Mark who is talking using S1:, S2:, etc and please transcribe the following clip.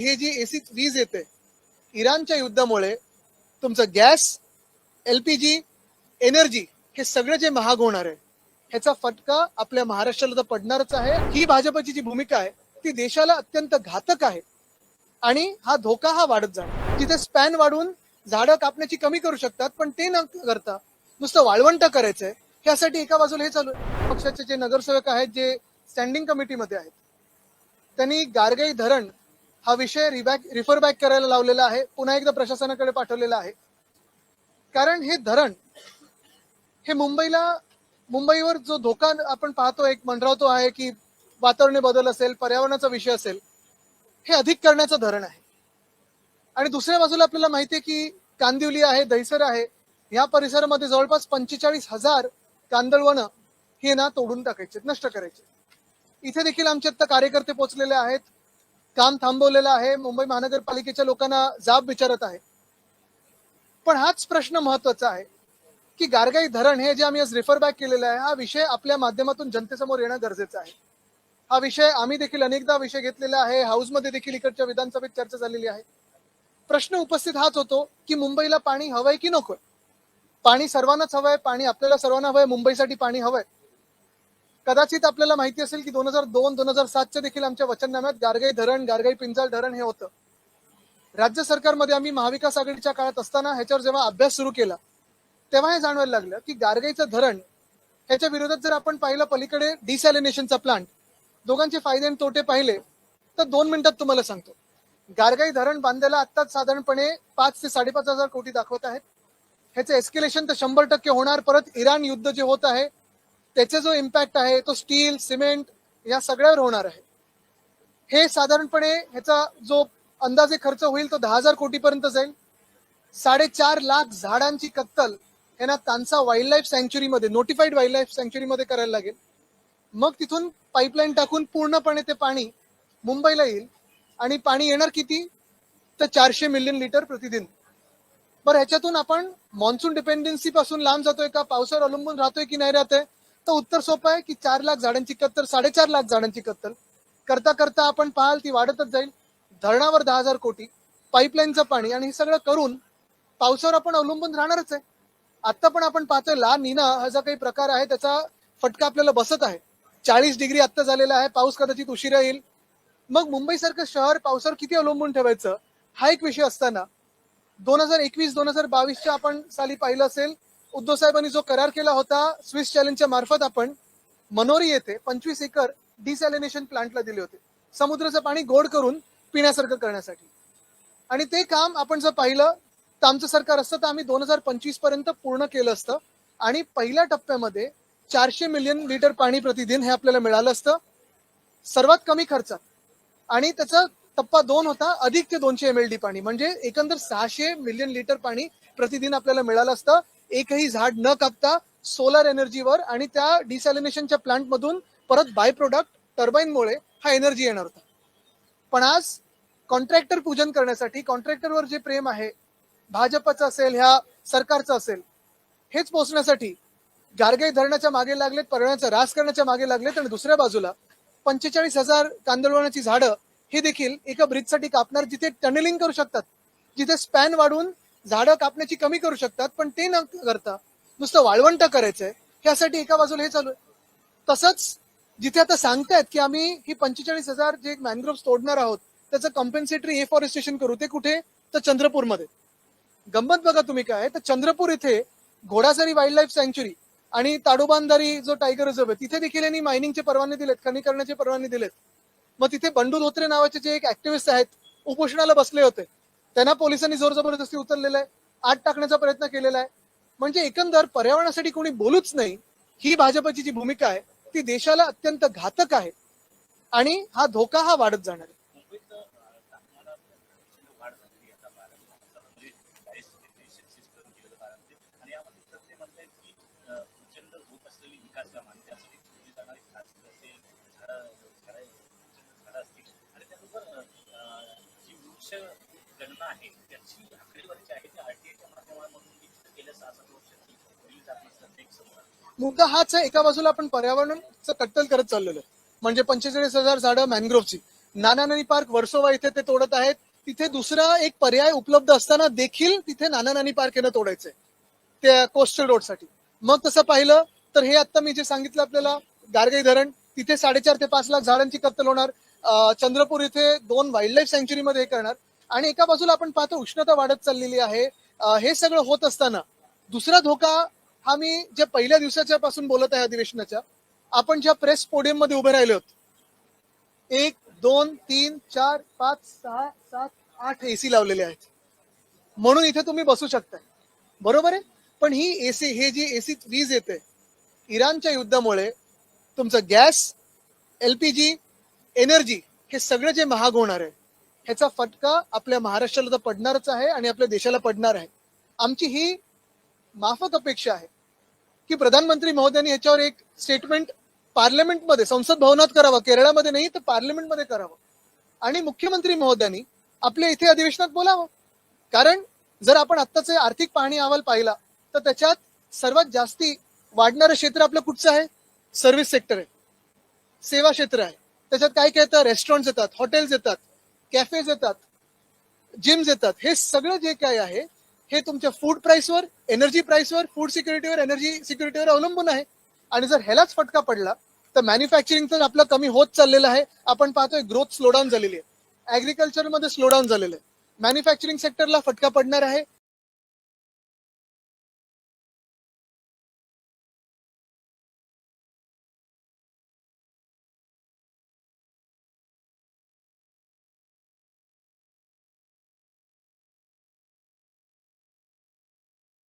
S1: हे जी एसी वीज येते इराणच्या युद्धामुळे तुमचं गॅस, एलपीजी, एनर्जी हे सगळं जे महाग होणार आहे ह्याचा फटका आपल्या महाराष्ट्राला तर पडणारच आहे। ही भाजपची जी भूमिका आहे ती देशाला अत्यंत घातक आहे आणि हा धोका हा वाढत जाणार। तिथे स्पॅन वाढून झाडं कापण्याची कमी करू शकतात, पण ते न करता नुसतं वाळवंट करायचंय यासाठी एका बाजूला हे चालू आहे। पक्षाचे जे नगरसेवक आहेत जे स्टँडिंग कमिटीमध्ये आहेत त्यांनी गारगाई धरण हा विषय रिफर बॅक करायला लावलेला आहे, पुन्हा एकदा प्रशासनाकडे पाठवलेला आहे। कारण हे धरण हे मुंबईवर जो धोका आपण पाहतो एक मंडरावतो आहे की वातावरण बदल असेल, पर्यावरणाचा विषय असेल, हे अधिक करण्याचं धरण आहे। आणि दुसऱ्या बाजूला आपल्याला माहिती आहे की कांदिवली आहे, दहिसर आहे, या परिसरामध्ये जवळपास 45,000 कांदळवन हे ना तोडून टाकायचे, नष्ट करायचे। इथे देखील आमचे आता कार्यकर्ते पोहोचलेले आहेत, काम थांबवलेलं आहे, मुंबई महानगरपालिकेच्या लोकांना जाब विचारत आहे। पण हाच प्रश्न महत्वाचा आहे की गारगाई धरण हे जे आम्ही आज रिफर बॅक केलेलं आहे हा विषय आपल्या माध्यमातून जनतेसमोर येणं गरजेचं आहे। हा विषय आम्ही देखील अनेकदा विषय घेतलेला आहे, हाऊसमध्ये देखील इकडच्या विधानसभेत चर्चा झालेली आहे। प्रश्न उपस्थित हाच होतो की मुंबईला पाणी हवंय की नकोय। पाणी सर्वांनाच हवंय, पाणी आपल्याला सर्वांना हवंय, मुंबईसाठी पाणी हवंय। कदाचित आपल्याला माहिती असेल की 2002-2007च्या देखील आमच्या वचननाम्यात गारगाई धरण, गारगाई पिंजाळ धरण हे होतं। राज्य सरकारमध्ये आम्ही महाविकास आघाडीच्या काळात असताना ह्याच्यावर जेव्हा अभ्यास सुरू केला तेव्हा हे जाणवायला लागलं की गारगाईचं धरण ह्याच्या विरोधात जर आपण पाहिलं पलीकडे डिसॅलिनेशनचा प्लांट, दोघांचे फायदे आणि तोटे पाहिले तर 2 मिनिटात तुम्हाला सांगतो। गारगाई धरण बांधायला आत्ताच साधारणपणे 5 ते 5.5 हजार कोटी दाखवत आहेत। ह्याचं एस्केलेशन तर 100% होणार। परत इराण युद्ध जे होत आहे त्याचा जो इम्पॅक्ट आहे तो स्टील, सिमेंट या सगळ्यावर होणार आहे। हे साधारणपणे ह्याचा जो अंदाजे खर्च होईल तो 10,000 कोटीपर्यंत जाईल। 4.5 लाख झाडांची कत्तल यांना तानसा वाईल्ड लाईफ सँच्युरीमध्ये, नोटिफाईड वाईल्ड लाईफ सँच्युरीमध्ये करायला लागेल। मग तिथून पाईपलाईन टाकून पूर्णपणे ते पाणी मुंबईला येईल आणि पाणी येणार किती तर 400 मिलियन लिटर प्रतिदिन। बरं, ह्याच्यातून आपण मॉन्सून डिपेंडन्सी पासून लांब जातोय का, पावसावर अवलंबून राहतोय की नाही राहतोय, तर उत्तर सोपं आहे की 4 लाख झाडांची कत्तल, 4.5 लाख झाडांची कत्तल करता करता आपण पाहाल ती वाढतच जाईल। धरणावर 10,000 कोटी, पाईपलाईनचं पाणी आणि हे सगळं करून पावसावर आपण अवलंबून राहणारच आहे। आता पण आपण पाहतोय ला नीना हा जो काही प्रकार आहे त्याचा फटका आपल्याला बसत आहे। 40 डिग्री आत्ता झालेला आहे, पाऊस कदाचित उशिरा येईल। मग मुंबईसारखं शहर पावसावर किती अवलंबून ठेवायचं हा एक विषय असताना 2021-2022च्या आपण साली पाहिलं असेल उद्धव साहेबांनी जो करार केला होता स्विस चॅलेंजच्या मार्फत, आपण मनोरी येथे 25 एकर डिसॅलिनेशन प्लांटला दिले होते, समुद्राचं पाणी गोड करून पिण्यासारखं करण्यासाठी। आणि ते काम आपण जर पाहिलं तर आमचं सरकार असतं तर आम्ही 2025 पर्यंत पूर्ण केलं असतं आणि पहिल्या टप्प्यामध्ये 400 मिलियन लिटर पाणी प्रतिदिन हे आपल्याला मिळालं असतं सर्वात कमी खर्चात। आणि त्याचा टप्पा 2 होता अधिक ते 200 MLD पाणी, म्हणजे एकंदर 600 मिलियन लिटर पाणी प्रतिदिन आपल्याला मिळालं असतं एकही झाड न कापता, सोलर एनर्जीवर। आणि त्या डिसॅलिनेशनच्या प्लांट मधून परत बाय प्रोडक्ट टर्बाईनमुळे हा एनर्जी येणार होता। पण आज कॉन्ट्रॅक्टर पूजन करण्यासाठी, कॉन्ट्रॅक्टरवर जे प्रेम आहे भाजपचं असेल ह्या सरकारचं असेल, हेच पोचण्यासाठी गारगाई धरणाच्या मागे लागलेत, पर्यावरणाचा ऱ्हास करण्याच्या मागे लागलेत। आणि दुसऱ्या बाजूला 45,000 कांदळवनाची झाडं हे देखील एका ब्रिजसाठी कापणार, जिथे टनेलिंग करू शकतात, जिथे स्पॅन वाढून झाडं कापण्याची कमी करू शकतात, पण ते न करता नुसतं वाळवंट करायचंय यासाठी एका बाजूला हे चालू आहे। तसंच जिथे आता सांगतायत की आम्ही ही 45,000 जे मॅनग्रोव्ह तोडणार आहोत त्याचं कॉम्पेन्सेटरी एफॉरेस्टेशन करू, ते कुठे तर चंद्रपूरमध्ये। गंमत बघा तुम्ही काय, तर चंद्रपूर इथे घोडाझरी वाईल्ड लाईफ सँच्युरी आणि ताडोबांधारी जो टायगर रिझर्व आहे तिथे देखील यांनी मायनिंगचे परवाने दिलेत, खनिकरणाचे परवाने दिलेत। मग तिथे बंडू धोत्रे नावाचे जे एक ऍक्टिव्हिस्ट आहेत उपोषणाला बसले होते, त्यांना पोलिसांनी जोर जबरदस्ती उचललेला आहे, आत टाकण्याचा प्रयत्न केलेला आहे। म्हणजे एकंदर पर्यावरणासाठी कोणी बोलूच नाही, ही भाजपची जी भूमिका आहे ती देशाला अत्यंत घातक आहे आणि हा धोका हा वाढत जाणार आहे।
S2: गणना आहे त्याची आकडेवारी जी आहे ती आरटीआयच्या माध्यमातून गेल्या 6-7 वर्षांची केली जात नसल्याचं एक समोर आलं।
S1: मुद्दा हाच आहे, एका बाजूला आपण पर्यावरणाचं कत्तल करत चाललेलो आहे, म्हणजे 45,000 झाडं मॅनग्रोव्हची, नाना नानी पार्क वर्सोवा इथे ते तोडत आहेत. तिथे दुसरा एक पर्याय उपलब्ध असताना देखील तिथे नाना नानी पार्क यांना तोडायचंय त्या कोस्टल रोडसाठी. मग तसं पाहिलं तर हे आता मी जे सांगितलं आपल्याला गारगाई धरण, तिथे 4.5 ते 5 लाख झाडांची कत्तल होणार. चंद्रपूर इथे 2 वाईल्ड लाईफ सँच्युरी मध्ये हे करणार. आणि एका बाजूला आपण पाहतो उष्णता वाढत चाललेली आहे. हे सगळं होत असताना दुसरा धोका हा मी जे पहिल्या दिवसाच्या पासून बोलत आहे अधिवेशनाच्या, आपण ज्या प्रेस पोडियम मध्ये उभे राहिले होते, 1 2 3 4 5 6 7 8 एसी लावलेले आहेत म्हणून इथे तुम्ही बसू शकताय, बरोबर आहे. पण ही एसी, हे जी एसी वीज येते इराणच्या युद्धामुळे तुमचं गॅस, एलपीजी, एनर्जी हे सगळं जे महाग होणार आहे ह्याचा फटका आपल्या महाराष्ट्राला तर पडणारच आहे आणि आपल्या देशाला पडणार आहे. आमची ही माफक अपेक्षा आहे की प्रधानमंत्री महोदयांनी याच्यावर एक स्टेटमेंट पार्लमेंटमध्ये, संसद भवनात करावं, केरळामध्ये नाही तर पार्लमेंटमध्ये करावं. आणि मुख्यमंत्री महोदयांनी आपल्या इथे अधिवेशनात बोलावं. कारण जर आपण आत्ताचे आर्थिक पाहणी अहवाल पाहिला तर त्याच्यात सर्वात जास्ती वाढणारं क्षेत्र आपलं कुठचं आहे? सर्व्हिस सेक्टर आहे, सेवा क्षेत्र आहे. त्याच्यात काय काय येतं? रेस्टॉरंट येतात, हॉटेल्स येतात, कॅफेज येतात, जिम्स येतात. हे सगळं जे काय आहे हे तुमच्या फूड प्राइसवर, एनर्जी प्राइसवर, फूड सिक्युरिटीवर, एनर्जी सिक्युरिटीवर अवलंबून आहे. आणि जर ह्यालाच फटका पडला तर मॅन्युफॅक्चरिंग तर आपलं कमी होत चाललेलं आहे. आपण पाहतोय ग्रोथ स्लोडाऊन झालेली आहे, ऍग्रिकल्चरमध्ये स्लोडाऊन झालेलं आहे, मॅन्युफॅक्चरिंग सेक्टरला फटका पडणार आहे.